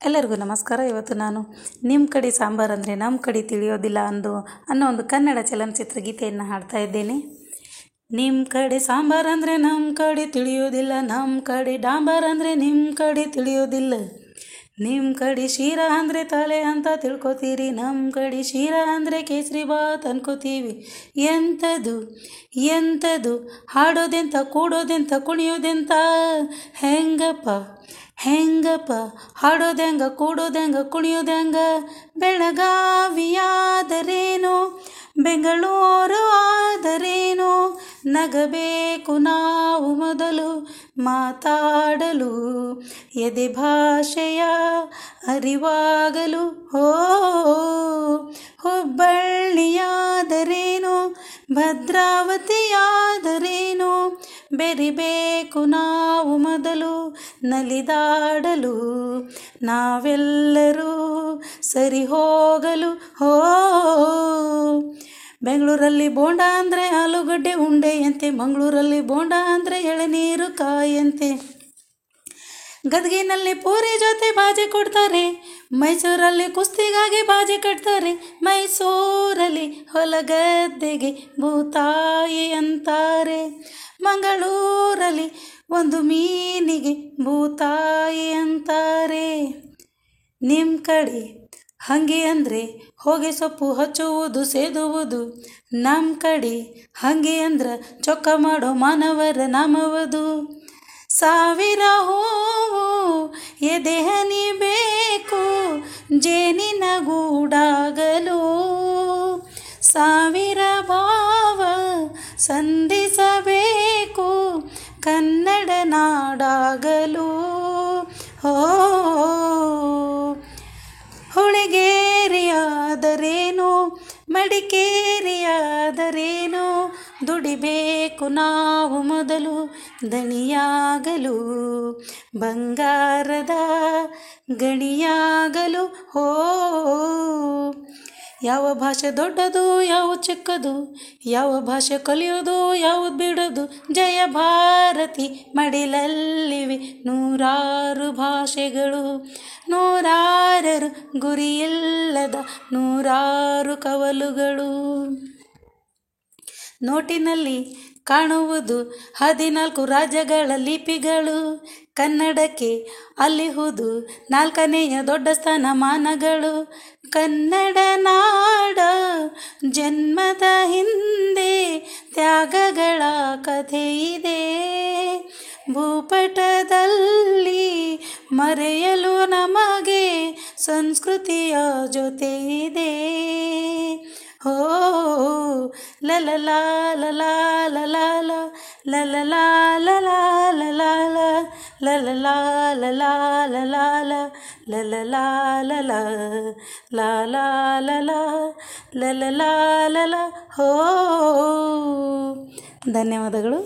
ಎಲ್ಲರಿಗೂ ನಮಸ್ಕಾರ. ಇವತ್ತು ನಾನು ನಿಮ್ಮ ಕಡೆ ಸಾಂಬಾರು ಅಂದರೆ ನಮ್ಮ ಕಡೆ ತಿಳಿಯೋದಿಲ್ಲ ಅನ್ನೋ ಒಂದು ಕನ್ನಡ ಚಲನಚಿತ್ರ ಗೀತೆಯನ್ನು ಹಾಡ್ತಾ ಇದ್ದೇನೆ. ನಿಮ್ಮ ಕಡೆ ಸಾಂಬಾರು ಅಂದರೆ ನಮ್ಮ ಕಡೆ ತಿಳಿಯೋದಿಲ್ಲ, ನಮ್ಮ ಕಡೆ ಡಾಂಬಾರ್ ಅಂದರೆ ನಿಮ್ಮ ಕಡೆ ತಿಳಿಯೋದಿಲ್ಲ. ನಿಮ್ಮ ಕಡೆ ಶೀರಾ ಅಂದರೆ ತಲೆ ಅಂತ ತಿಳ್ಕೊತೀರಿ, ನಮ್ಮ ಕಡೆ ಶೀರಾ ಅಂದರೆ ಕೇಸರಿ ಬಾತ್ ಅನ್ಕೋತೀವಿ. ಎಂಥದು ಎಂಥದು ಹಾಡೋದೆಂತ, ಕೂಡೋದೆಂತ, ಕುಣಿಯೋದೆಂತ, ಹೆಂಗಪ್ಪ ಹಾಡೋದೆಂಗ, ಕೂಡೋದೆಂಗ, ಕುಣಿಯೋದೆಂಗ. ಬೆಳಗಾವಿಯಾದರೇನು, ಬೆಂಗಳೂರು ಆದರೇನು, ನಗಬೇಕು ನಾವು ಮೊದಲು ಮಾತಾಡಲು, ಎದೆ ಭಾಷೆಯ ಅರಿವಾಗಲು. ಹುಬ್ಬಳ್ಳಿಯಾದರೇನು, ಭದ್ರಾವತಿಯಾದರೇನು, ಬೆರಿಬೇಕು ನಾವು ಮೊದಲು ನಲಿದಾಡಲು, ನಾವೆಲ್ಲರೂ ಸರಿ ಹೋಗಲು. ಬೆಂಗಳೂರಲ್ಲಿ ಬೋಂಡ ಅಂದರೆ ಆಲೂಗಡ್ಡೆ ಉಂಡೆಯಂತೆ, ಮಂಗಳೂರಲ್ಲಿ ಬೋಂಡ ಅಂದರೆ ಎಳೆನೀರು ಕಾಯಂತೆ, ಗದಗಿನಲ್ಲಿ ಪೂರಿ ಜೊತೆ ಬಾಜಿ ಕೊಡ್ತಾರೆ, ಮೈಸೂರಲ್ಲಿ ಕುಸ್ತಿಗಾಗಿ ಬಾಜಿ ಕಟ್ತಾರೆ, ಮೈಸೂರಲ್ಲಿ ಹೊಲಗದ್ದೆಗೆ ಭೂತಾಯಿ ಅಂತಾರೆ, ಮಂಗಳೂರಲ್ಲಿ ಒಂದು ಮೀನಿಗೆ ಭೂತಾಯಿ ಅಂತಾರೆ. ನಿಮ್ಮ ಕಡೆ ಹಂಗೆ ಅಂದರೆ ಹೊಗೆ ಸೊಪ್ಪು ಹಚ್ಚುವುದು ಸೇದುವುದು, ನಮ್ಮ ಕಡೆ ಹಂಗೆ ಅಂದ್ರೆ ಚೊಕ್ಕ ಮಾಡೋ ಮಾನವರ ನಾಮವದು. ಸಾವಿರ ಹೂವು ಎದೆ ಹನಿ ಬೇಕು ಜೇನಿನ ಗೂಡಾಗಲು, ಸಾವಿರ ಭಾವ ಸಂಧಿಸಬೇಕು ಕನ್ನಡ ನಾಡಾಗಲು. ಹುಳಿಗೇರಿಯಾದರೇನು, ಮಡಿಕೇರಿಯಾದರೇನು, ದುಡಿಬೇಕು ನಾವು ಮೊದಲು ದಣಿಯಾಗಲು, ಬಂಗಾರದ ಗಣಿಯಾಗಲು. ಯಾವ ಭಾಷೆ ದೊಡ್ಡದು ಯಾವುದು ಚಿಕ್ಕದು, ಯಾವ ಭಾಷೆ ಕಲಿಯೋದು ಯಾವುದು ಬಿಡೋದು, ಜಯ ಭಾರತಿ ಮಡಿಲಲ್ಲಿವೆ ನೂರಾರು ಭಾಷೆಗಳು, ನೂರಾರರು ಗುರಿಯಿಲ್ಲದ ನೂರಾರು ಕವಲುಗಳು. ನೋಟಿನಲ್ಲಿ ಕಾಣುವುದು 14 ರಾಜ್ಯಗಳ ಲಿಪಿಗಳು, ಕನ್ನಡಕ್ಕೆ ಅಲ್ಲಿಹುದು 4ನೆಯ ದೊಡ್ಡ ಸ್ಥಾನಮಾನಗಳು. ಕನ್ನಡ ನಾಡ ಜನ್ಮದ ಹಿಂದೆ ತ್ಯಾಗಗಳ ಕಥೆ ಇದೆ, ಭೂಪಟದಲ್ಲಿ ಮರೆಯಲು ನಮಗೆ ಸಂಸ್ಕೃತಿಯ ಜೊತೆ ಇದೆ. ಲಲಲಾ ಲಲಾ ಲಲಾ ಲಲಲಾ ಲಲಾ ಲಲಾ ಲಲಲಾ ಲಲಾ ಲಲಾ ಲಲಲಾ ಲಲಾ ಲಾಲಾ ಲಲಾ ಲಲಲಾ ಲಲಾ. ಧನ್ಯವಾದಗಳು.